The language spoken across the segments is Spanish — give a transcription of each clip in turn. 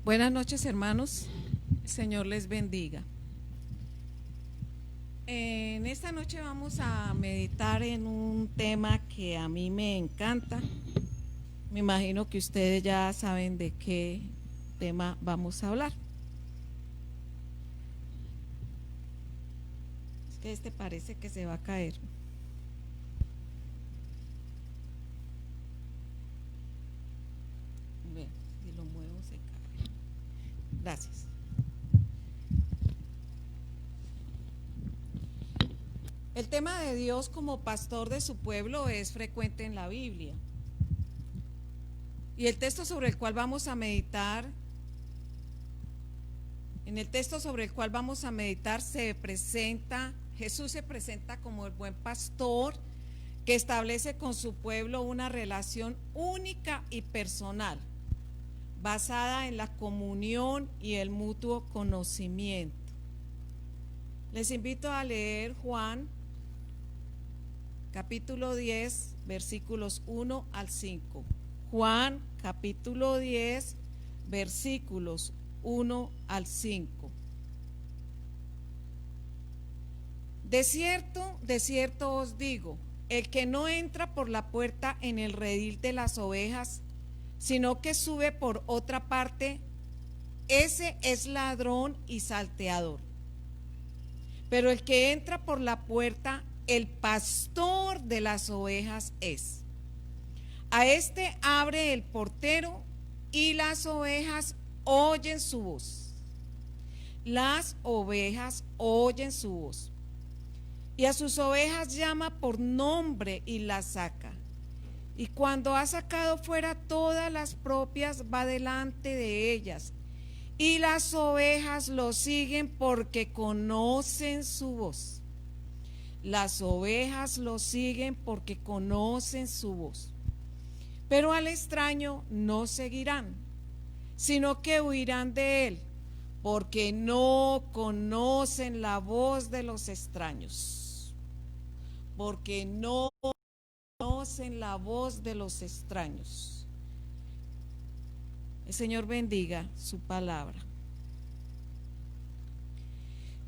Buenas noches, hermanos. El Señor les bendiga. En esta noche vamos a meditar en un tema que a mí me encanta. Me imagino que ustedes ya saben de qué tema vamos a hablar. Es que este parece que se va a caer. Bien, si lo muevo se cae. Gracias. El tema de Dios como pastor de su pueblo es frecuente en la Biblia. Y el texto sobre el cual vamos a meditar, Jesús se presenta como el buen pastor que establece con su pueblo una relación única y personal, basada en la comunión y el mutuo conocimiento. Les invito a leer Juan capítulo 10, versículos 1 al 5. Juan capítulo 10, versículos 1 al 5. De cierto os digo, el que no entra por la puerta en el redil de las ovejas, sino que sube por otra parte, ese es ladrón y salteador. Pero el que entra por la puerta, el pastor de las ovejas es. A este abre el portero y las ovejas oyen su voz. Las ovejas oyen su voz. Y a sus ovejas llama por nombre y las saca. Y cuando ha sacado fuera todas las propias, va delante de ellas. Y las ovejas lo siguen porque conocen su voz. Las ovejas lo siguen porque conocen su voz. Pero al extraño no seguirán, sino que huirán de él, porque no conocen la voz de los extraños. Porque no conocen la voz de los extraños. El Señor bendiga su palabra.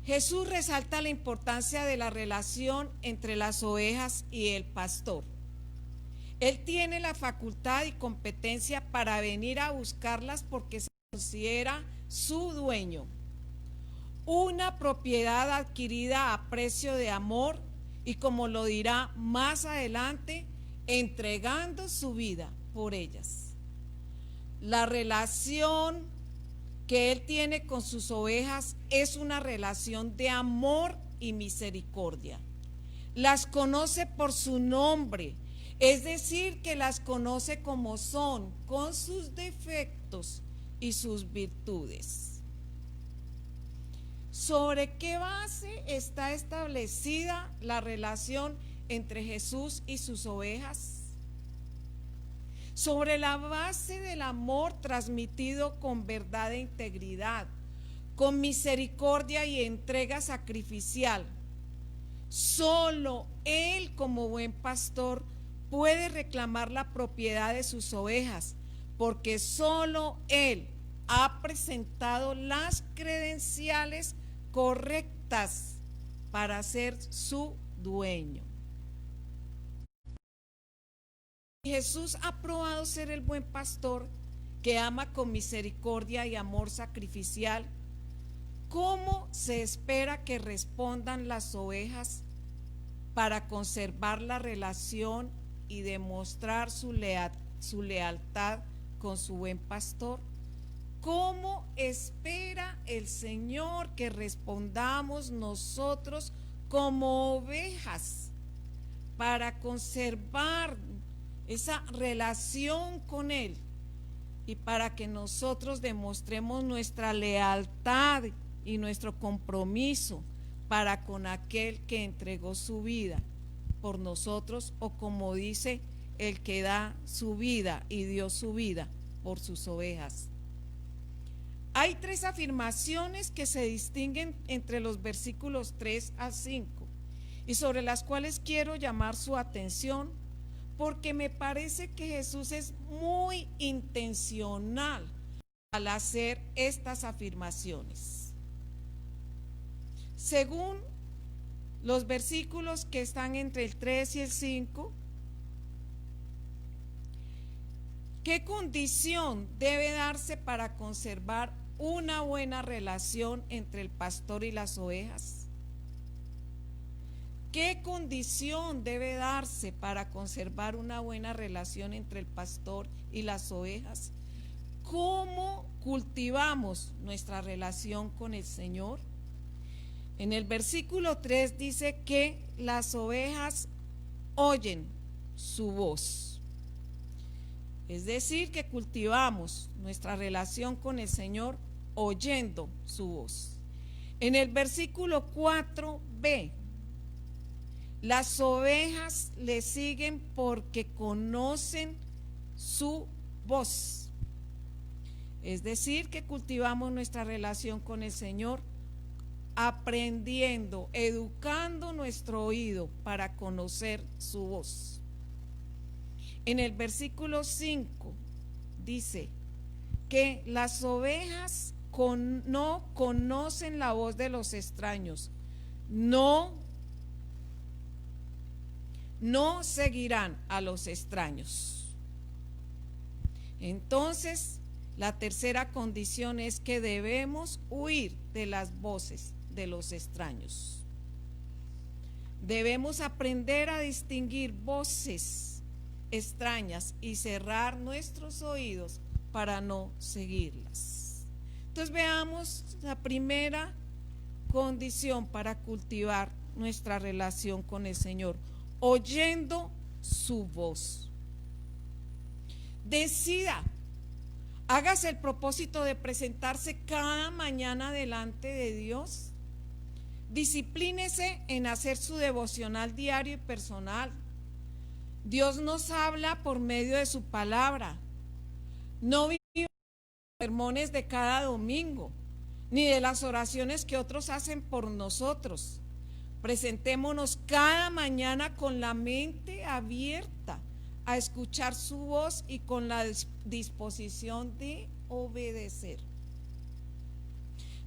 Jesús resalta la importancia de la relación entre las ovejas y el pastor. Él tiene la facultad y competencia para venir a buscarlas porque se considera su dueño. Una propiedad adquirida a precio de amor y, como lo dirá más adelante, entregando su vida por ellas. La relación que Él tiene con sus ovejas es una relación de amor y misericordia. Las conoce por su nombre, es decir, que las conoce como son, con sus defectos y sus virtudes. ¿Sobre qué base está establecida la relación entre Jesús y sus ovejas? Sobre la base del amor transmitido con verdad e integridad, con misericordia y entrega sacrificial. Solo Él, como buen pastor, puede reclamar la propiedad de sus ovejas, porque solo Él ha presentado las credenciales correctas para ser su dueño. Jesús ha probado ser el buen pastor que ama con misericordia y amor sacrificial. ¿Cómo se espera que respondan las ovejas para conservar la relación y demostrar su lealtad con su buen pastor? ¿Cómo espera el Señor que respondamos nosotros como ovejas para conservar esa relación con Él y para que nosotros demostremos nuestra lealtad y nuestro compromiso para con aquel que entregó su vida por nosotros, o como dice, el que da su vida y dio su vida por sus ovejas? Hay tres afirmaciones que se distinguen entre los versículos 3 a 5 y sobre las cuales quiero llamar su atención, porque me parece que Jesús es muy intencional al hacer estas afirmaciones. Según los versículos que están entre el 3 y el 5, ¿qué condición debe darse para conservar una buena relación entre el pastor y las ovejas? ¿Qué condición debe darse para conservar una buena relación entre el pastor y las ovejas? ¿Cómo cultivamos nuestra relación con el Señor? En el versículo 3 dice que las ovejas oyen su voz. Es decir, que cultivamos nuestra relación con el Señor oyendo su voz. En el versículo 4b, las ovejas le siguen porque conocen su voz. Es decir, que cultivamos nuestra relación con el Señor aprendiendo, educando nuestro oído para conocer su voz. En el versículo 5 dice que las ovejas no conocen la voz de los extraños, no seguirán a los extraños. Entonces, la tercera condición es que debemos huir de las voces de los extraños. Debemos aprender a distinguir voces extrañas y cerrar nuestros oídos para no seguirlas. Entonces veamos la primera condición para cultivar nuestra relación con el Señor: oyendo su voz. Decida, hágase el propósito de presentarse cada mañana delante de Dios. Disciplínese en hacer su devocional diario y personal. Dios nos habla por medio de su palabra. No vivimos los sermones de cada domingo, ni de las oraciones que otros hacen por nosotros. Presentémonos cada mañana con la mente abierta a escuchar su voz y con la disposición de obedecer.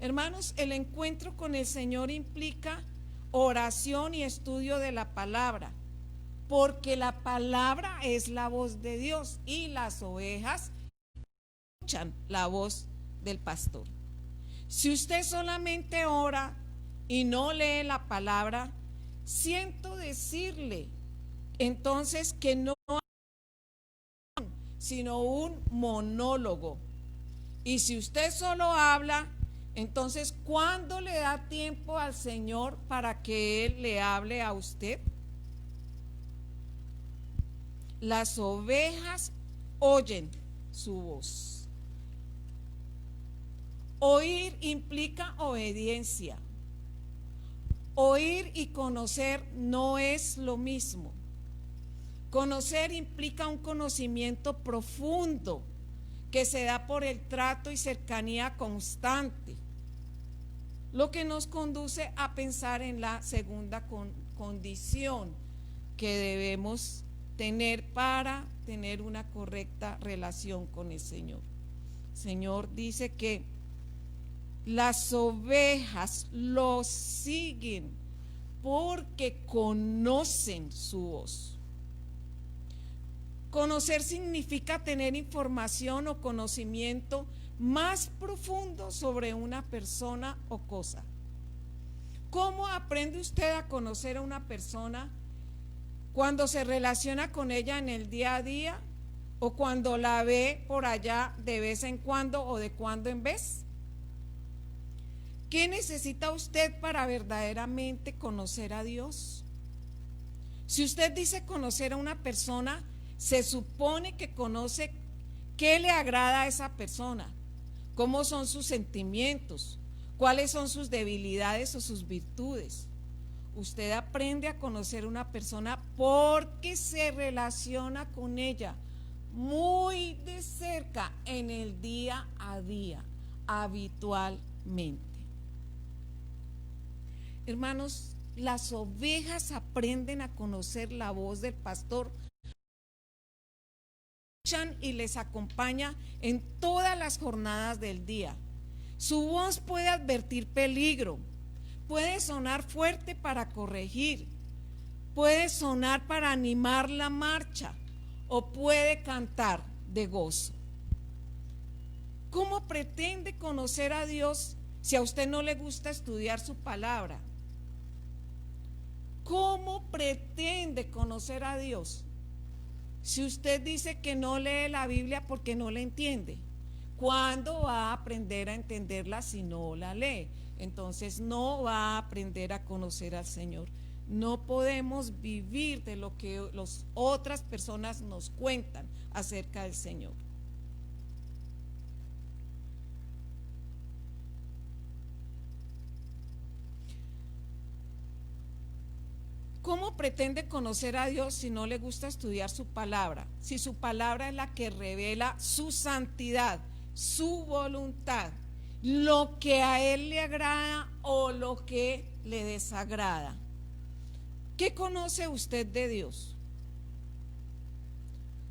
Hermanos, el encuentro con el Señor implica oración y estudio de la palabra, porque la palabra es la voz de Dios y las ovejas escuchan la voz del pastor. Si usted solamente ora y no lee la palabra, siento decirle entonces que no hay sino un monólogo. Y si usted solo habla, entonces ¿cuándo le da tiempo al Señor para que Él le hable a usted? Las ovejas oyen su voz. Oír implica obediencia. Oír y conocer no es lo mismo. Conocer implica un conocimiento profundo que se da por el trato y cercanía constante, lo que nos conduce a pensar en la segunda condición que debemos tener para tener una correcta relación con el Señor. El Señor dice que las ovejas lo siguen porque conocen su voz. Conocer significa tener información o conocimiento más profundo sobre una persona o cosa. ¿Cómo aprende usted a conocer a una persona? Cuando se relaciona con ella en el día a día, o cuando la ve por allá de vez en cuando o de cuando en vez. ¿Qué necesita usted para verdaderamente conocer a Dios? Si usted dice conocer a una persona, se supone que conoce qué le agrada a esa persona, cómo son sus sentimientos, cuáles son sus debilidades o sus virtudes. Usted aprende a conocer a una persona porque se relaciona con ella muy de cerca en el día a día, habitualmente. Hermanos, las ovejas aprenden a conocer la voz del pastor y les acompaña en todas las jornadas del día. Su voz puede advertir peligro, puede sonar fuerte para corregir, puede sonar para animar la marcha o puede cantar de gozo. ¿Cómo pretende conocer a Dios si a usted no le gusta estudiar su palabra? ¿Cómo pretende conocer a Dios si usted dice que no lee la Biblia porque no la entiende? ¿Cuándo va a aprender a entenderla si no la lee? Entonces no va a aprender a conocer al Señor. No podemos vivir de lo que las otras personas nos cuentan acerca del Señor. ¿Cómo pretende conocer a Dios si no le gusta estudiar su palabra? Si su palabra es la que revela su santidad, su voluntad, lo que a Él le agrada o lo que le desagrada. ¿Qué conoce usted de Dios?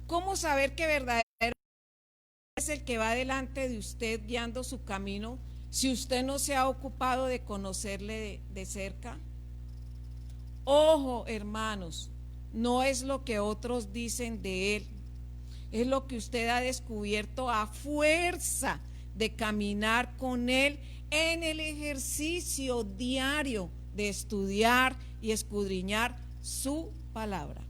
¿Cómo saber que verdaderamente es el que va delante de usted guiando su camino si usted no se ha ocupado de conocerle de cerca? Ojo, hermanos, no es lo que otros dicen de Él, es lo que usted ha descubierto a fuerza de caminar con Él en el ejercicio diario de estudiar y escudriñar su palabra.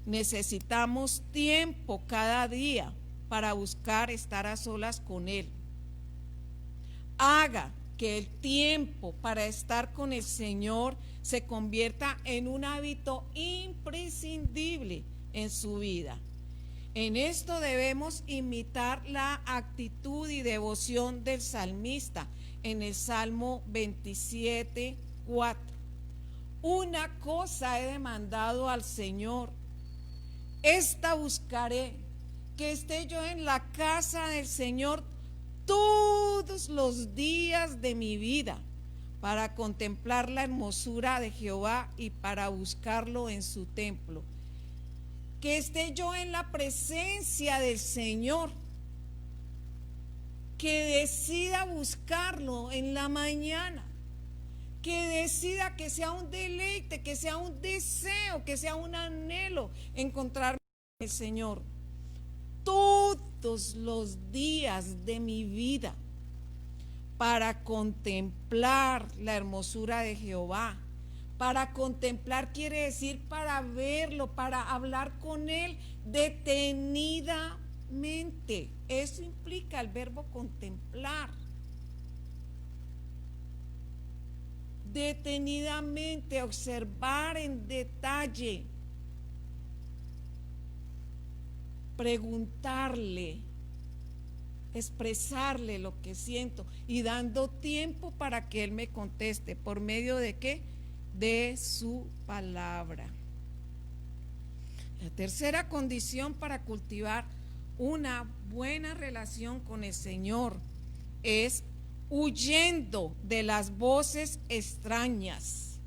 Necesitamos tiempo cada día para buscar estar a solas con Él. Haga que el tiempo para estar con el Señor se convierta en un hábito imprescindible en su vida. En esto debemos imitar la actitud y devoción del salmista en el Salmo 27:4. Una cosa he demandado al Señor, esta buscaré, que esté yo en la casa del Señor todos los días de mi vida, para contemplar la hermosura de Jehová y para buscarlo en su templo. Que esté yo en la presencia del Señor, que decida buscarlo en la mañana, que decida que sea un deleite, que sea un deseo, que sea un anhelo encontrarme con el Señor todos los días de mi vida, para contemplar la hermosura de Jehová. Para contemplar quiere decir para verlo, para hablar con Él detenidamente. Eso implica el verbo contemplar. Detenidamente, observar en detalle, preguntarle, expresarle lo que siento y dando tiempo para que Él me conteste. ¿Por medio de qué? De su palabra. La tercera condición para cultivar una buena relación con el Señor es huyendo de las voces extrañas,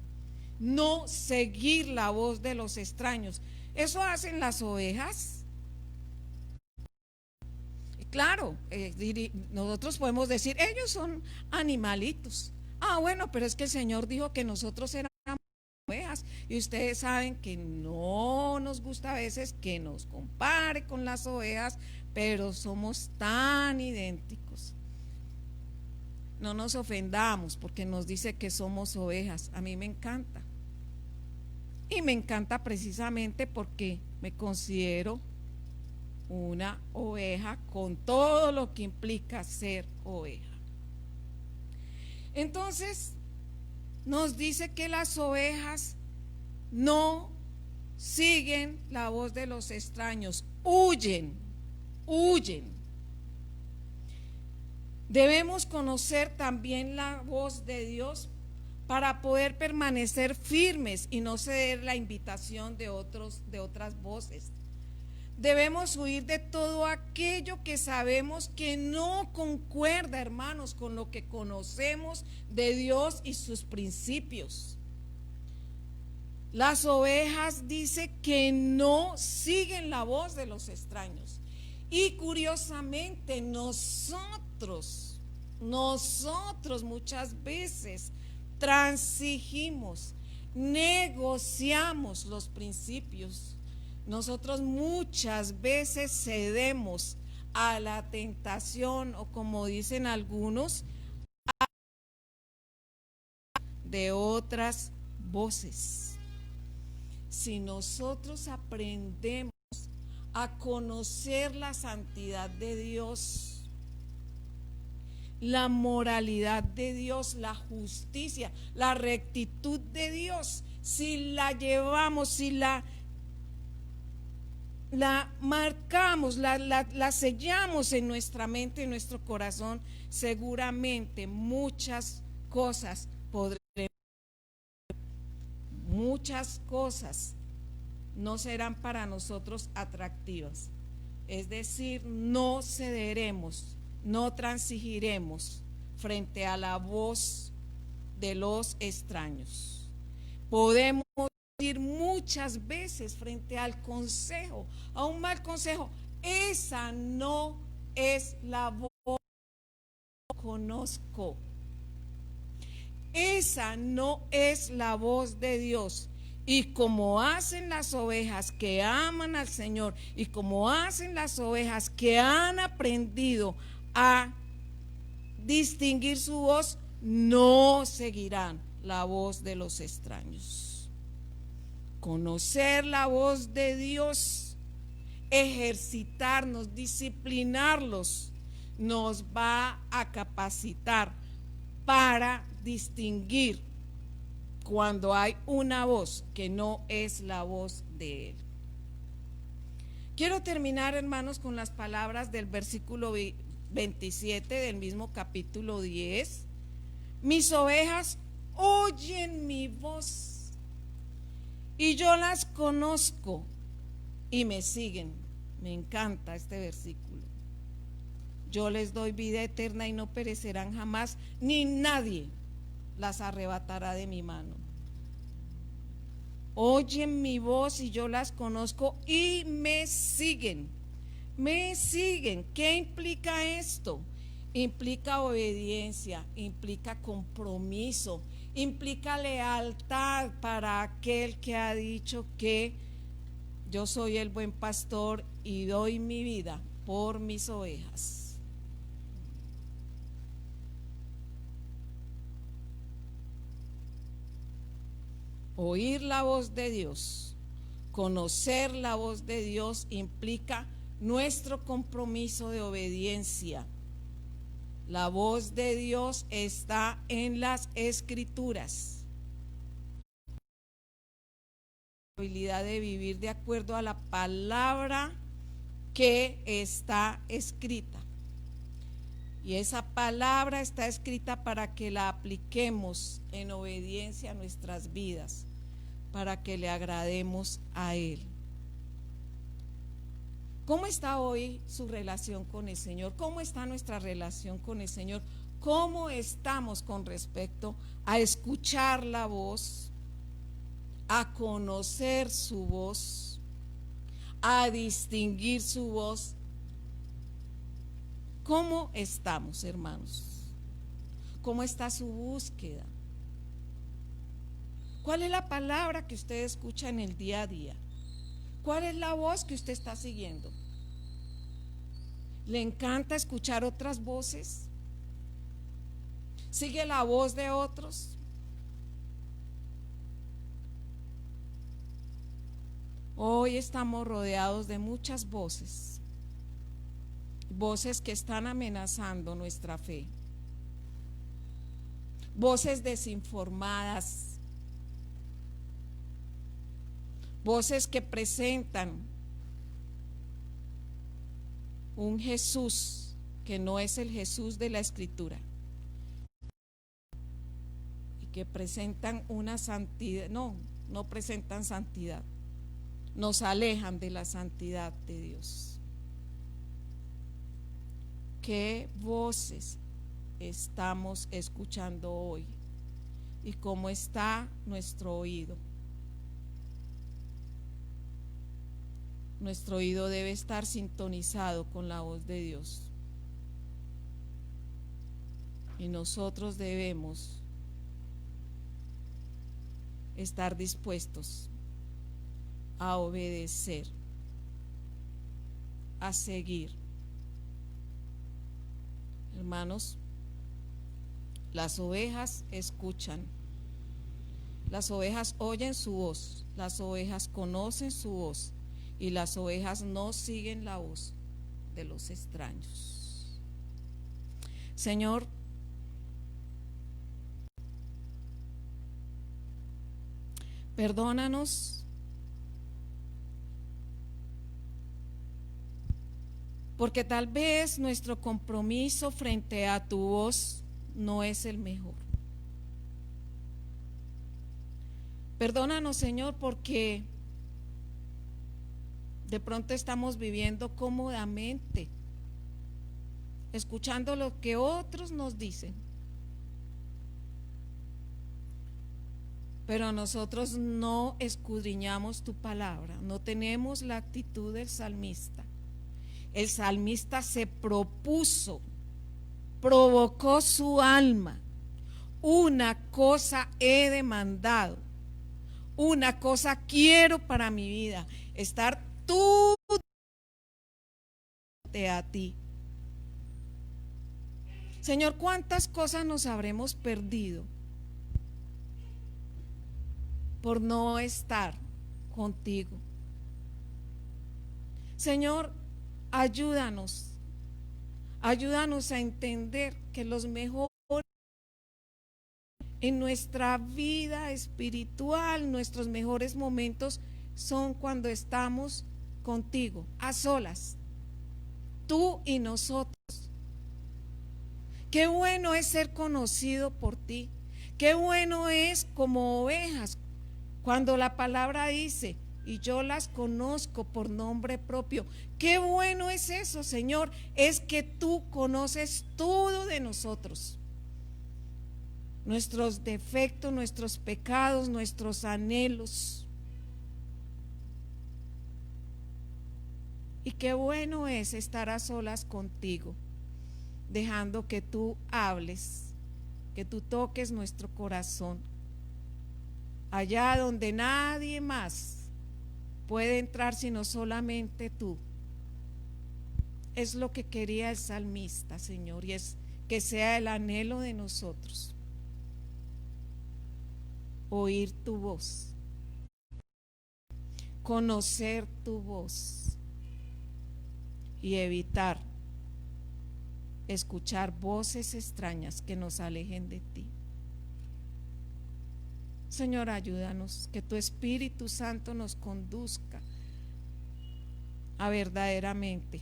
no seguir la voz de los extraños. Eso hacen las ovejas. Claro, nosotros podemos decir, ellos son animalitos. Ah, bueno, pero es que el Señor dijo que nosotros éramos ovejas, y ustedes saben que no nos gusta a veces que nos compare con las ovejas, pero somos tan idénticos. No nos ofendamos porque nos dice que somos ovejas. A mí me encanta, y me encanta precisamente porque me considero una oveja con todo lo que implica ser oveja. Entonces nos dice que las ovejas no siguen la voz de los extraños, huyen. Debemos conocer también la voz de Dios para poder permanecer firmes y no ceder la invitación de otras voces. Debemos huir de todo aquello que sabemos que no concuerda, hermanos, con lo que conocemos de Dios y sus principios. Las ovejas dice que no siguen la voz de los extraños. Y curiosamente nosotros muchas veces transigimos, negociamos los principios. Nosotros muchas veces cedemos a la tentación, o como dicen algunos, de otras voces. Si nosotros aprendemos a conocer la santidad de Dios, la moralidad de Dios, la justicia, la rectitud de Dios, si la llevamos, si la marcamos, la sellamos en nuestra mente, en nuestro corazón, seguramente muchas cosas no serán para nosotros atractivas. Es decir, no cederemos, no transigiremos frente a la voz de los extraños. Podemos ir muchas veces frente al consejo, a un mal consejo. Esa no es la voz que conozco. Esa no es la voz de Dios. Y como hacen las ovejas que aman al Señor, y como hacen las ovejas que han aprendido a distinguir su voz, no seguirán la voz de los extraños. Conocer la voz de Dios, ejercitarnos, disciplinarlos, nos va a capacitar para distinguir cuando hay una voz que no es la voz de Él. Quiero terminar, hermanos, con las palabras del versículo 27 del mismo capítulo 10. Mis ovejas oyen mi voz y yo las conozco y me siguen. Me encanta este versículo. Yo les doy vida eterna y no perecerán jamás, ni nadie las arrebatará de mi mano. Oyen mi voz y yo las conozco y me siguen. Me siguen. ¿Qué implica esto? Implica obediencia, implica compromiso, implica lealtad para aquel que ha dicho que yo soy el buen pastor y doy mi vida por mis ovejas. Oír la voz de Dios, conocer la voz de Dios implica nuestro compromiso de obediencia. La voz de Dios está en las Escrituras. La habilidad de vivir de acuerdo a la palabra que está escrita. Y esa palabra está escrita para que la apliquemos en obediencia a nuestras vidas, para que le agrademos a Él. ¿Cómo está hoy su relación con el Señor? ¿Cómo está nuestra relación con el Señor? ¿Cómo estamos con respecto a escuchar la voz, a conocer su voz, a distinguir su voz? ¿Cómo estamos, hermanos? ¿Cómo está su búsqueda? ¿Cuál es la palabra que usted escucha en el día a día? ¿Cuál es la voz que usted está siguiendo? ¿Le encanta escuchar otras voces? ¿Sigue la voz de otros? Hoy estamos rodeados de muchas voces. Voces que están amenazando nuestra fe. Voces desinformadas. Voces que presentan un Jesús que no es el Jesús de la Escritura. Y que presentan una santidad, no presentan santidad. Nos alejan de la santidad de Dios. ¿Qué voces estamos escuchando hoy? ¿Y cómo está nuestro oído? nuestro oído debe estar sintonizado con la voz de Dios. Y nosotros debemos estar dispuestos a obedecer, a seguir. Hermanos, las ovejas escuchan, las ovejas oyen su voz, las ovejas conocen su voz y las ovejas no siguen la voz de los extraños. Señor, perdónanos porque tal vez nuestro compromiso frente a tu voz no es el mejor. Perdónanos, Señor, porque de pronto estamos viviendo cómodamente, escuchando lo que otros nos dicen, pero nosotros no escudriñamos tu palabra, no tenemos la actitud del salmista. El salmista se propuso, provocó su alma. Una cosa he demandado, una cosa quiero para mi vida, estar tú a ti. Señor, ¿cuántas cosas nos habremos perdido por no estar contigo? Señor, ayúdanos a entender que los mejores en nuestra vida espiritual, nuestros mejores momentos son cuando estamos contigo, a solas, tú y nosotros. Qué bueno es ser conocido por ti, qué bueno es como ovejas, cuando la palabra dice, y yo las conozco por nombre propio. Qué bueno es eso, Señor, es que tú conoces todo de nosotros, nuestros defectos, nuestros pecados, nuestros anhelos. Y qué bueno es estar a solas contigo, dejando que tú hables, que tú toques nuestro corazón, allá donde nadie más puede entrar sino solamente tú. Es lo que quería el salmista, Señor, y es que sea el anhelo de nosotros, oír tu voz, conocer tu voz y evitar escuchar voces extrañas que nos alejen de ti. Señor, ayúdanos, que tu Espíritu Santo nos conduzca a verdaderamente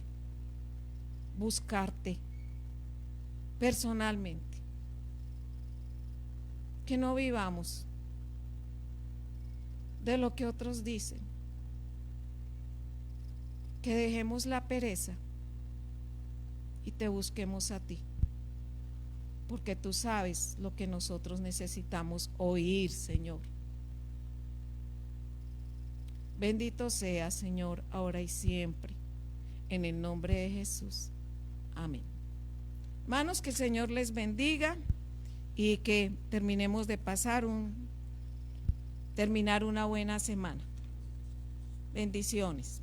buscarte personalmente, que no vivamos de lo que otros dicen, que dejemos la pereza y te busquemos a ti, porque tú sabes lo que nosotros necesitamos oír, Señor. Bendito sea, Señor, ahora y siempre, en el nombre de Jesús. Amén. Hermanos, que el Señor les bendiga y que terminemos de terminar una buena semana. Bendiciones.